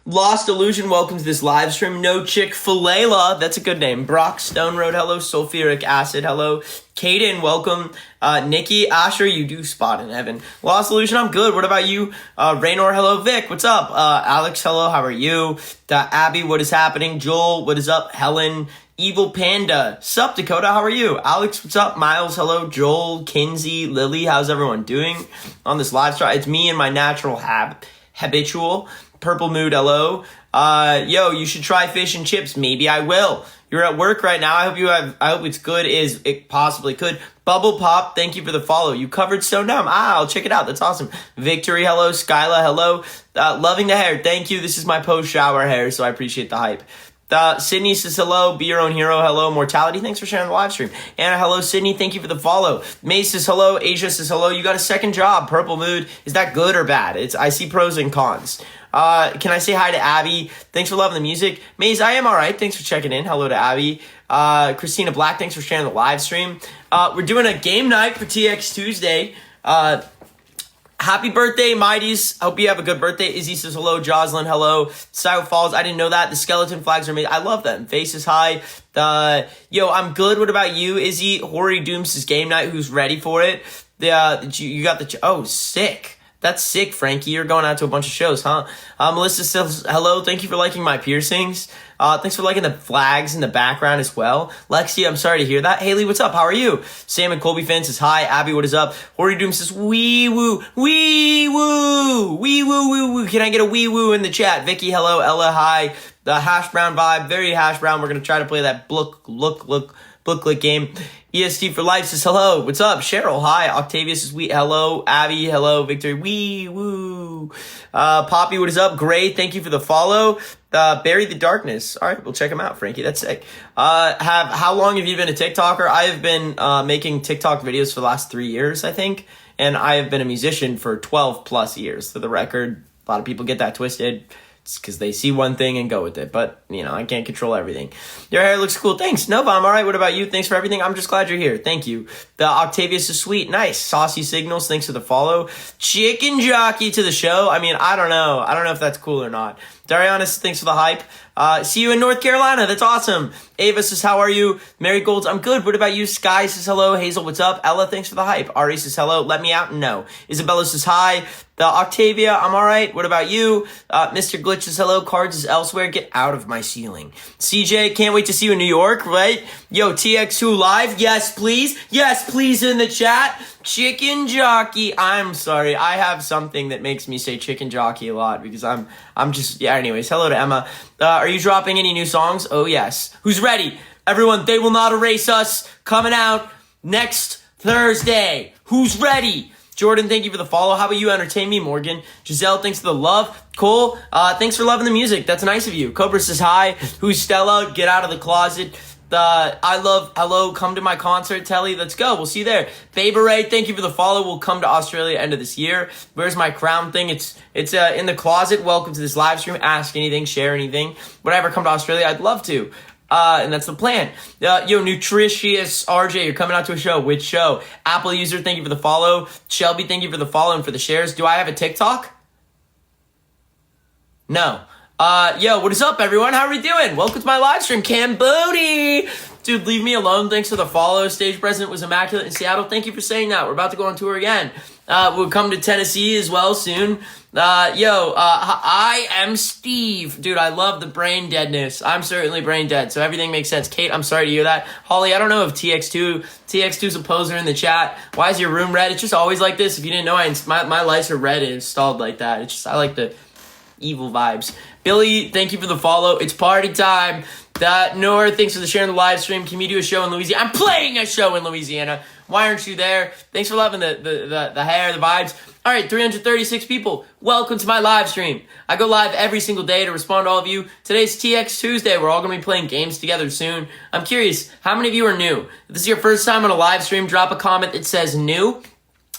Lost Illusion, welcome to this live stream. No Chick-fil-A, that's a good name. Brock Stone Road, hello. Sulfuric Acid, hello. Kaden, welcome. Nikki, Asher, you do spot in heaven. Lost Illusion, I'm good. What about you? Raynor, hello. Vic, what's up? Alex, hello. How are you? Abby, what is happening? Joel, what is up? Helen, Evil Panda, sup Dakota, how are you? Alex, what's up? Miles, hello. Joel, Kinsey, Lily, how's everyone doing on this live stream? It's me and my natural habitual. Purple Mood, hello. Yo, you should try fish and chips. Maybe I will. You're at work right now. I hope it's good as it possibly could. Bubble Pop, thank you for the follow. You covered so dumb. I'll check it out. That's awesome. Victory, hello. Skyla, hello. Loving the hair. Thank you. This is my post-shower hair, so I appreciate the hype. Sydney says hello. Be your own hero. Hello. Mortality. Thanks for sharing the live stream. Anna, hello. Sydney, thank you for the follow. May says hello. Asia says hello. You got a second job. Purple Mood. Is that good or bad? I see pros and cons. Can I say hi to Abby? Thanks for loving the music. Maze, I am all right. Thanks for checking in. Hello to Abby. Christina Black, thanks for sharing the live stream. We're doing a game night for TX Tuesday. Happy birthday, Mighties. Hope you have a good birthday. Izzy says hello. Jocelyn, hello. Silent Falls, I didn't know that. The skeleton flags are made. I love them. Faces high. Yo, I'm good. What about you, Izzy? Hoary Dooms is game night. Who's ready for it? You got the... Oh, sick. That's sick, Frankie. You're going out to a bunch of shows, huh? Melissa says hello. Thank you for liking my piercings. Thanks for liking the flags in the background as well. Lexi, I'm sorry to hear that. Haley, what's up? How are you? Sam and Colby Finn says hi. Abby, what is up? Hoary Doom says wee woo, wee woo, wee woo, woo woo. Can I get a wee woo in the chat? Vicky, hello. Ella, hi. The hash brown vibe, very hash brown. We're gonna try to play that booklet game. EST for life says hello. What's up? Cheryl, hi. Octavia says hello. Abby, hello. Victory, wee woo. Poppy, what is up? Great. Thank you for the follow. Bury the Darkness. All right, we'll check them out, Frankie. That's sick. How long have you been a TikToker? I have been making TikTok videos for the last 3 years, I think. And I have been a musician for 12 plus years. For the record, a lot of people get that twisted. It's because they see one thing and go with it. But, you know, I can't control everything. Your hair looks cool. Thanks. Nova, I'm all right. What about you? Thanks for everything. I'm just glad you're here. Thank you. The Octavius is sweet. Nice. Saucy Signals. Thanks for the follow. Chicken Jockey to the show. I mean, I don't know. I don't know if that's cool or not. Dariana, thanks for the hype. See you in North Carolina. That's awesome. Ava says, how are you? Marigolds, I'm good. What about you? Sky says hello. Hazel, what's up? Ella, thanks for the hype. Ari says hello. Let me out? No. Isabella says hi. The Octavia, I'm all right. What about you? Mr. Glitch says hello. Cards is elsewhere. Get out of my ceiling. CJ, can't wait to see you in New York, right? Yo, TX2 live. Yes, please. Yes, please in the chat. Chicken Jockey. I'm sorry. I have something that makes me say Chicken Jockey a lot because I'm just, yeah, anyways. Hello to Emma. Are you dropping any new songs? Oh, yes. Who's ready? Everyone, They Will Not Erase Us coming out next Thursday. Who's ready? Jordan, thank you for the follow. How about you entertain me, Morgan? Giselle, thanks for the love. Cole, thanks for loving the music. That's nice of you. Cobra says hi. Who's Stella? Get out of the closet. I love, hello, come to my concert, Telly. Let's go. We'll see you there. Faber Ray, thank you for the follow. We'll come to Australia end of this year. Where's my crown thing? It's in the closet. Welcome to this live stream. Ask anything, share anything. When I ever come to Australia, I'd love to. And that's the plan. Yo, Nutritious RJ, you're coming out to a show. Which show? Apple user, thank you for the follow. Shelby, thank you for the follow and for the shares. Do I have a TikTok? No. Yo, what is up, everyone? How are we doing? Welcome to my live stream. Cambodia. Dude, leave me alone. Thanks for the follow. Stage present was immaculate in Seattle. Thank you for saying that. We're about to go on tour again. We'll come to Tennessee as well soon. I am Steve. Dude, I love the brain deadness. I'm certainly brain dead, so everything makes sense. Kate, I'm sorry to hear that. Holly, I don't know if TX2's a poser in the chat. Why is your room red? It's just always like this. If you didn't know, my lights are red and installed like that. It's just, I like the evil vibes. Billy, thank you for the follow. It's party time. Nora, thanks for the share in the live stream. Can we do a show in Louisiana? I'm playing a show in Louisiana. Why aren't you there? Thanks for loving the hair, the vibes. All right, 336 people. Welcome to my live stream. I go live every single day to respond to all of you. Today's TX Tuesday. We're all going to be playing games together soon. I'm curious, how many of you are new? If this is your first time on a live stream, drop a comment that says new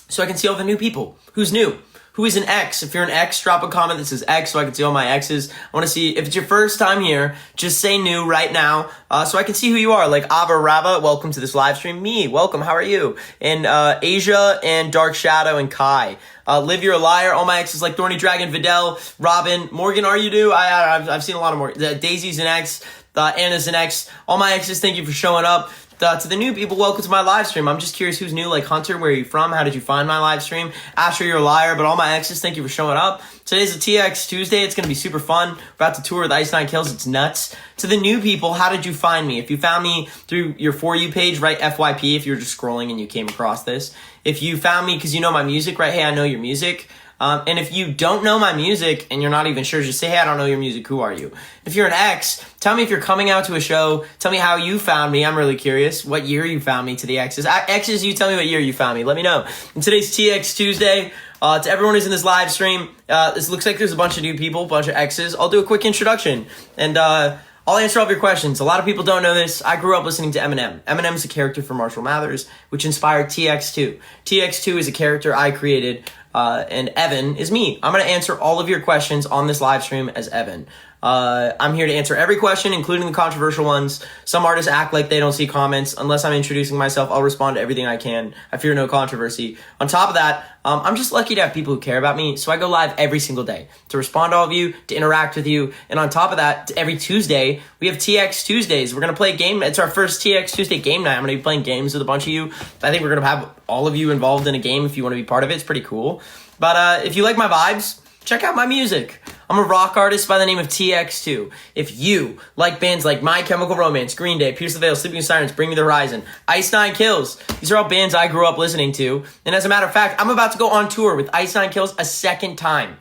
so I can see all the new people. Who's new? who is an X. If you're an X, drop a comment that says X so I can see all my X's. I want to see, if it's your first time here, just say new right now so I can see who you are. Like Ava Rava, welcome to this live stream. Me, welcome, how are you? And Asia and Dark Shadow and Kai. Liv, you're a liar. All my X's like Thorny Dragon, Vidal, Robin, Morgan, are you new? I've seen a lot of more. Daisy's an X, Anna's an X. All my X's, thank you for showing up. To the new people, welcome to my live stream. I'm just curious who's new, like Hunter, where are you from? How did you find my live stream? Asher, you're a liar, but all my X's, thank you for showing up. Today's a TX Tuesday. It's going to be super fun. We're about to tour with Ice 9 Kills. It's nuts. To the new people, how did you find me? If you found me through your For You page, write FYP if you were just scrolling and you came across this. If you found me because you know my music, right? Hey, I know your music. And if you don't know my music and you're not even sure, just say, hey, I don't know your music. Who are you? If you're an X, tell me if you're coming out to a show. Tell me how you found me. I'm really curious. What year you found me to the X's. X's, you tell me what year you found me. Let me know. And today's TX Tuesday. To everyone who's in this live stream, this looks like there's a bunch of new people, a bunch of X's. I'll do a quick introduction. And I'll answer all of your questions. A lot of people don't know this. I grew up listening to Eminem. Eminem's a character from Marshall Mathers, which inspired TX2. TX2 is a character I created. And Evan is me. I'm going to answer all of your questions on this live stream as Evan. I'm here to answer every question, including the controversial ones. Some artists act like they don't see comments. Unless I'm introducing myself, I'll respond to everything I can. I fear no controversy. On top of that, I'm just lucky to have people who care about me, so I go live every single day to respond to all of you, to interact with you. And on top of that, every Tuesday, we have TX Tuesdays. We're going to play a game. It's our first TX Tuesday game night. I'm going to be playing games with a bunch of you. I think we're going to have all of you involved in a game if you want to be part of it. It's pretty cool. But if you like my vibes, check out my music. I'm a rock artist by the name of TX2. If you like bands like My Chemical Romance, Green Day, Pierce the Veil, Sleeping Sirens, Bring Me the Horizon, Ice 9 Kills, these are all bands I grew up listening to. And as a matter of fact, I'm about to go on tour with Ice 9 Kills a second time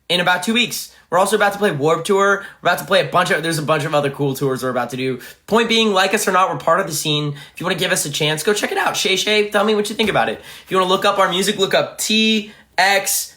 in about 2 weeks. We're also about to play Warped Tour. We're about to play there's a bunch of other cool tours we're about to do. Point being, like us or not, we're part of the scene. If you want to give us a chance, go check it out. Shay, tell me what you think about it. If you want to look up our music, look up TX2.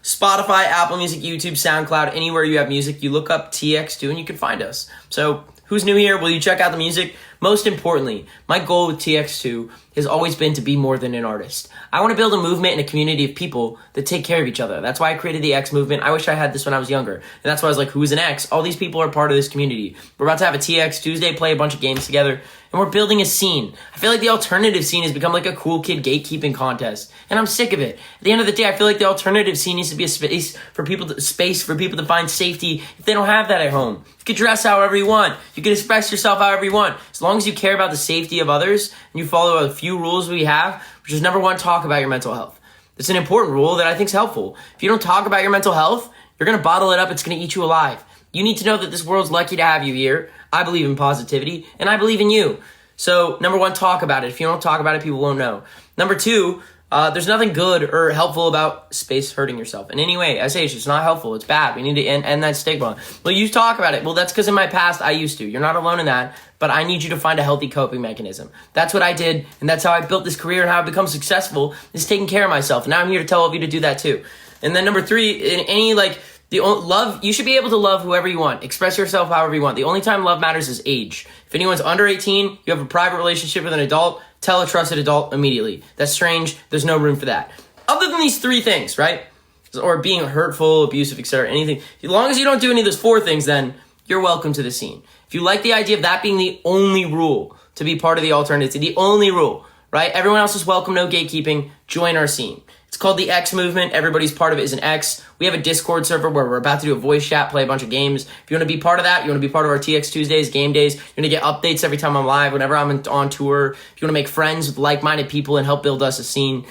Spotify, Apple Music, YouTube, SoundCloud, anywhere you have music, you look up TX2 and you can find us. So who's new here? Will you check out the music? Most importantly, my goal with TX2 has always been to be more than an artist. I want to build a movement and a community of people that take care of each other. That's why I created the X movement. I wish I had this when I was younger. And that's why I was like, who's an X? All these people are part of this community. We're about to have a TX Tuesday, play a bunch of games together, and we're building a scene. I feel like the alternative scene has become like a cool kid gatekeeping contest, and I'm sick of it. At the end of the day, I feel like the alternative scene needs to be a space for people to find safety if they don't have that at home. You can dress however you want. You can express yourself however you want. As long as you care about the safety of others and you follow a few rules we have, which is number one, talk about your mental health. It's an important rule that I think is helpful. If you don't talk about your mental health, you're going to bottle it up. It's going to eat you alive. You need to know that this world's lucky to have you here. I believe in positivity, and I believe in you. So, number one, talk about it. If you don't talk about it, people won't know. Number two, there's nothing good or helpful about space hurting yourself. In any way, I say it's just not helpful. It's bad. We need to end that stigma. Well, you talk about it. Well, that's because in my past, I used to. You're not alone in that, but I need you to find a healthy coping mechanism. That's what I did, and that's how I built this career and how I've become successful, is taking care of myself. And now I'm here to tell all of you to do that too. And then number three, in any, love, you should be able to love whoever you want. Express yourself however you want. The only time love matters is age. If anyone's under 18, you have a private relationship with an adult, tell a trusted adult immediately. That's strange. There's no room for that. Other than these three things, right? Or being hurtful, abusive, etc., anything. As long as you don't do any of those four things, then you're welcome to the scene. If you like the idea of that being the only rule to be part of the alternative, the only rule, right? Everyone else is welcome, no gatekeeping. Join our scene. It's called the X movement. Everybody's part of it is an X. We have a Discord server where we're about to do a voice chat, play a bunch of games. If you want to be part of that, you want to be part of our TX Tuesdays, game days, you're going to get updates every time I'm live, whenever I'm on tour. If you want to make friends with like-minded people and help build us a scene,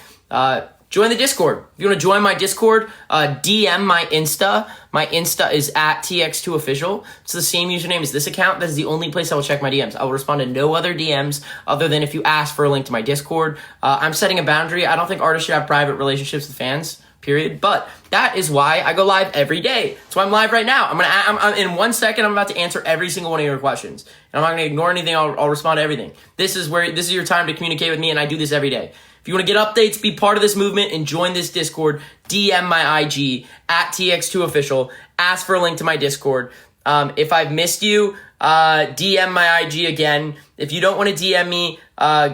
join the Discord. If you want to join my Discord, DM my Insta. My Insta is at TX2Official. It's the same username as this account. That is the only place I will check my DMs. I will respond to no other DMs other than if you ask for a link to my Discord. I'm setting a boundary. I don't think artists should have private relationships with fans, period. But that is why I go live every day. That's why I'm live right now. I'm in 1 second, I'm about to answer every single one of your questions. And I'm not going to ignore anything. I'll respond to everything. This is your time to communicate with me, and I do this every day. If you want to get updates, be part of this movement, and join this Discord, DM my IG at TX2Official. Ask for a link to my Discord. If I've missed you, DM my IG again. If you don't want to DM me,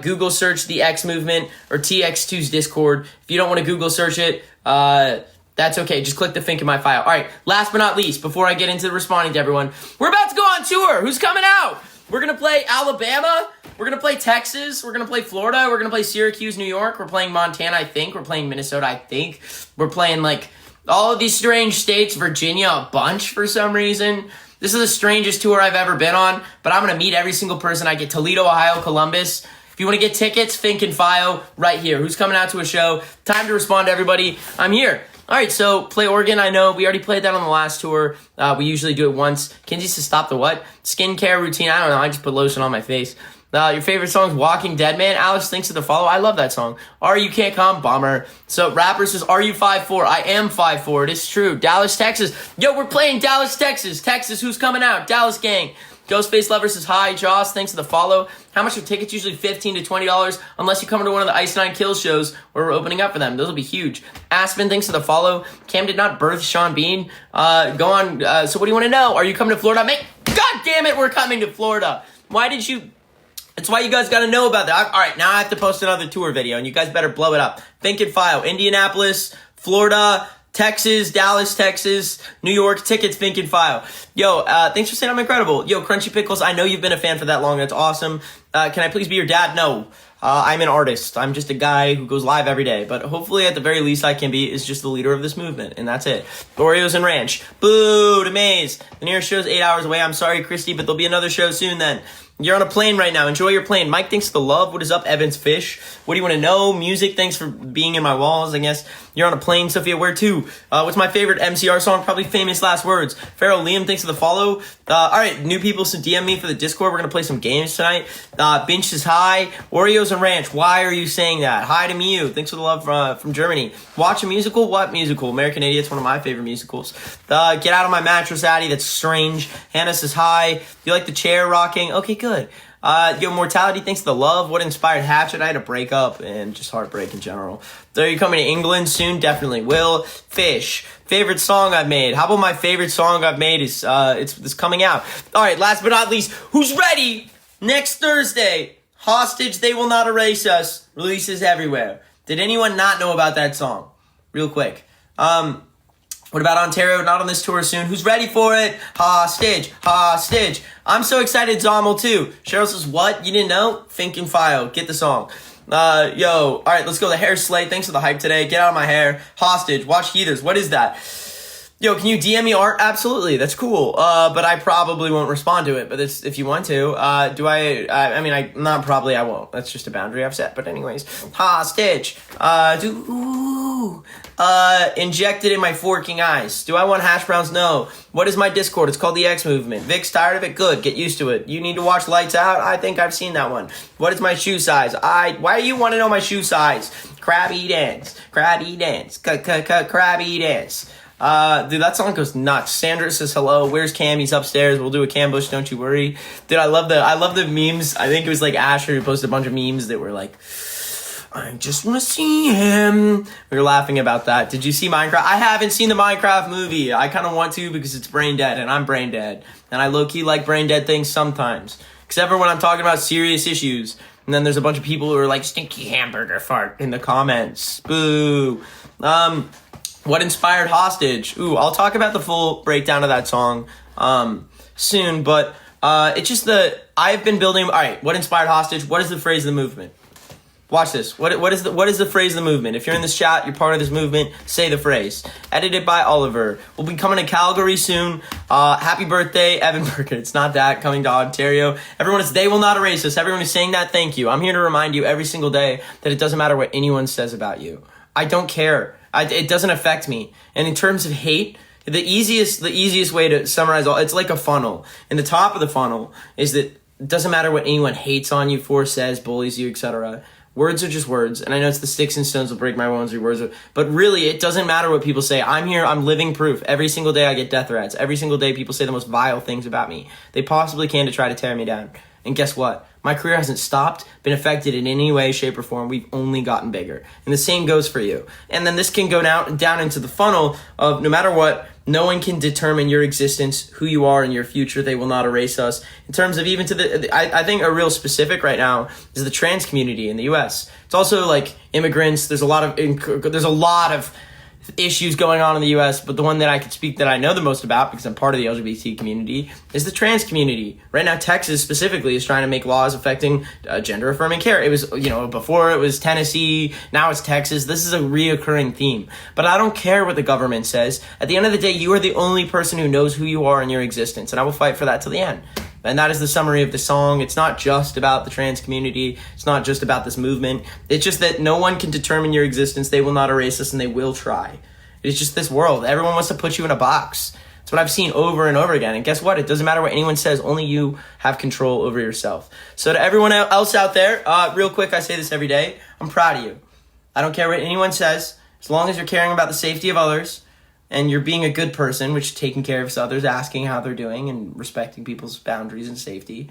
Google search the X movement or TX2's Discord. If you don't want to Google search it, That's okay. Just click the link in my file. All right, last but not least, before I get into responding to everyone, we're about to go on tour. Who's coming out? We're going to play Alabama. We're going to play Texas. We're going to play Florida. We're going to play Syracuse, New York. We're playing Montana, I think. We're playing Minnesota, I think. We're playing, like, all of these strange states. Virginia, a bunch for some reason. This is the strangest tour I've ever been on, but I'm going to meet every single person. I get Toledo, Ohio, Columbus. If you want to get tickets, Fink and File right here. Who's coming out to a show? Time to respond to everybody. I'm here. All right, so play Oregon. I know we already played that on the last tour. We usually do it once. Kinsey says stop the what? Skincare routine. I don't know. I just put lotion on my face. Your favorite song is Walking Dead Man. Alex thinks of the follow. I love that song. You Can't Come. Bummer. So Rapper says, are you 5'4"? I am 5'4". It is true. Dallas, Texas. Yo, we're playing Dallas, Texas. Texas, who's coming out? Dallas gang. Ghostface Lover says, hi, Joss. Thanks for the follow. How much are tickets? Usually $15 to $20, unless you come to one of the Ice 9 Kills shows where we're opening up for them. Those will be huge. Aspen, thanks for the follow. Cam did not birth Sean Bean. Go on. So what do you want to know? Are you coming to Florida? God damn it, we're coming to Florida. Why did you... That's why you guys got to know about that. All right, now I have to post another tour video, and you guys better blow it up. Think and File. Indianapolis, Florida, Texas, Dallas, Texas, New York, tickets, Fink and File. Yo, thanks for saying I'm incredible. Yo, Crunchy Pickles, I know you've been a fan for that long. That's awesome. Can I please be your dad? No. I'm an artist. I'm just a guy who goes live every day. But hopefully, at the very least I can be is just the leader of this movement. And that's it. Oreos and Ranch. Boo to Maze. The nearest show's 8 hours away. I'm sorry, Christy, but there'll be another show soon then. You're on a plane right now. Enjoy your plane. Mike, thanks for the love. What is up, Evans Fish? What do you want to know? Music, thanks for being in my walls, I guess. You're on a plane, Sophia. Where to? What's my favorite MCR song? Probably Famous Last Words. Farrell Liam, thanks for the follow. All right, new people, so DM me for the Discord. We're going to play some games tonight. Binch is hi. Oreos and Ranch. Why are you saying that? Hi to Miu. Thanks for the love from Germany. Watch a musical? What musical? American Idiot's one of my favorite musicals. Get out of my mattress, Addy. That's strange. Hannah says hi. You like the chair rocking? Okay, good. Yo, Mortality, thanks for the love. What inspired Hatchet? I had a breakup and just heartbreak in general. Are you coming to England soon? Definitely will. Fish. Favorite song I've made. How about my favorite song I've made is, it's coming out. All right, last but not least, who's ready? Next Thursday, Hostage, They Will Not Erase Us, releases everywhere. Did anyone not know about that song? Real quick. What about Ontario? Not on this tour soon. Who's ready for it? Hostage. Hostage. I'm so excited, Zommel, too. Cheryl says, what? You didn't know? Fink and File. Get the song. Yo. All right, let's go. The Hair Slate. Thanks for the hype today. Get out of my hair. Hostage. Watch Heathers. What is that? Yo, can you DM me art? Absolutely. That's cool. But I probably won't respond to it. But it's, if you want to, not probably, I won't. That's just a boundary I've set. But anyways, Hostage. Injected in my forking eyes. Do I want hash browns? No. What is my Discord? It's called the X Movement. Vic's tired of it? Good. Get used to it. You need to watch Lights Out? I think I've seen that one. What is my shoe size? Why do you want to know my shoe size? Crabby dance. Crabby dance. Crabby dance. Dude, that song goes nuts. Sandra says hello. Where's Cam? He's upstairs. We'll do a Cam Bush, don't you worry. Dude, I love the memes. I think it was like Asher who posted a bunch of memes that were like, I just want to see him. We were laughing about that. Did you see Minecraft? I haven't seen the Minecraft movie. I kind of want to because it's brain dead and I'm brain dead. And I low-key like brain dead things sometimes. Except for when I'm talking about serious issues. And then there's a bunch of people who are like, stinky hamburger fart in the comments. Boo. What inspired Hostage? Ooh, I'll talk about the full breakdown of that song soon, but it's just I've been building. All right, what inspired Hostage? What is the phrase of the movement? Watch this. What is the phrase of the movement? If you're in this chat, you're part of this movement, say the phrase. Edited by Oliver. We'll be coming to Calgary soon. Happy birthday, Evan Burkett. It's not that. Coming to Ontario. Everyone is They Will Not Erase Us. Everyone is saying that. Thank you. I'm here to remind you every single day that it doesn't matter what anyone says about you. I don't care. It doesn't affect me. And in terms of hate, the easiest way to summarize all, it's like a funnel. And the top of the funnel is that it doesn't matter what anyone hates on you for, says, bullies you, etc. Words are just words. And I know it's the sticks and stones will break my bones, or words, but really it doesn't matter what people say. I'm here. I'm living proof. Every single day I get death threats. Every single day people say the most vile things about me they possibly can to try to tear me down. And guess what? My career hasn't stopped, been affected in any way, shape, or form. We've only gotten bigger. And the same goes for you. And then this can go down into the funnel of no matter what, no one can determine your existence, who you are, and your future. They will not erase us. In terms of even to I think a real specific right now is the trans community in the U.S. It's also like immigrants. There's a lot of issues going on in the US, but the one that I could speak that I know the most about because I'm part of the LGBT community is the trans community. Right now, Texas specifically is trying to make laws affecting gender affirming care. It was, before it was Tennessee, now it's Texas. This is a reoccurring theme. But I don't care what the government says. At the end of the day, you are the only person who knows who you are in your existence, and I will fight for that till the end. And that is the summary of the song. It's not just about the trans community. It's not just about this movement. It's just that no one can determine your existence. They will not erase us, and they will try. It's just this world. Everyone wants to put you in a box. That's what I've seen over and over again. And guess what? It doesn't matter what anyone says. Only you have control over yourself. So to everyone else out there, real quick, I say this every day. I'm proud of you. I don't care what anyone says. As long as you're caring about the safety of others, and you're being a good person, which is taking care of others, asking how they're doing, and respecting people's boundaries and safety.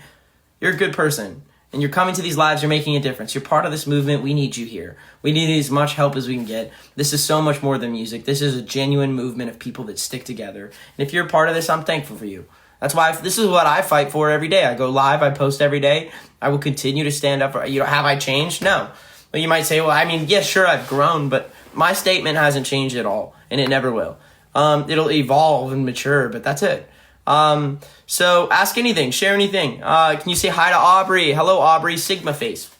You're a good person. And you're coming to these lives, you're making a difference. You're part of this movement. We need you here. We need as much help as we can get. This is so much more than music. This is a genuine movement of people that stick together. And if you're a part of this, I'm thankful for you. That's why this is what I fight for every day. I go live, I post every day. I will continue to stand up for, have I changed? No. But you might say, yes, sure, I've grown, but my statement hasn't changed at all, and it never will. It'll evolve and mature, but that's it. So ask anything, share anything. Can you say hi to Aubrey? Hello, Aubrey, Sigma face.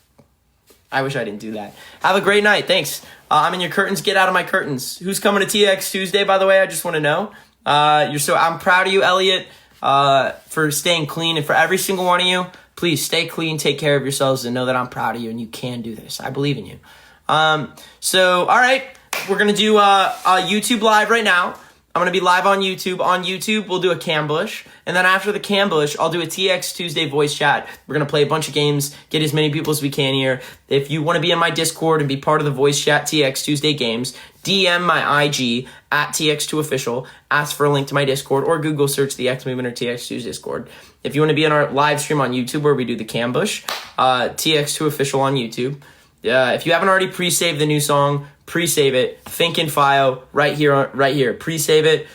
I wish I didn't do that. Have a great night. Thanks. I'm in your curtains. Get out of my curtains. Who's coming to TX Tuesday, by the way? I just want to know. I'm proud of you, Elliot, for staying clean. And for every single one of you, please stay clean, take care of yourselves, and know that I'm proud of you and you can do this. I believe in you. All right. We're going to do a YouTube live right now. I'm going to be live on YouTube. On YouTube, we'll do a Cambush. And then after the Cambush, I'll do a TX Tuesday voice chat. We're going to play a bunch of games, get as many people as we can here. If you want to be in my Discord and be part of the voice chat TX Tuesday games, DM my IG at TX2Official. Ask for a link to my Discord or Google search the X Movement or TX Tuesday Discord. If you want to be in our live stream on YouTube where we do the Cambush, TX2Official on YouTube. If you haven't already pre-saved the new song, pre-save it. Think in Fio right here. Pre-save it.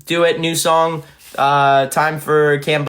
Do it. New song. Time for Cam.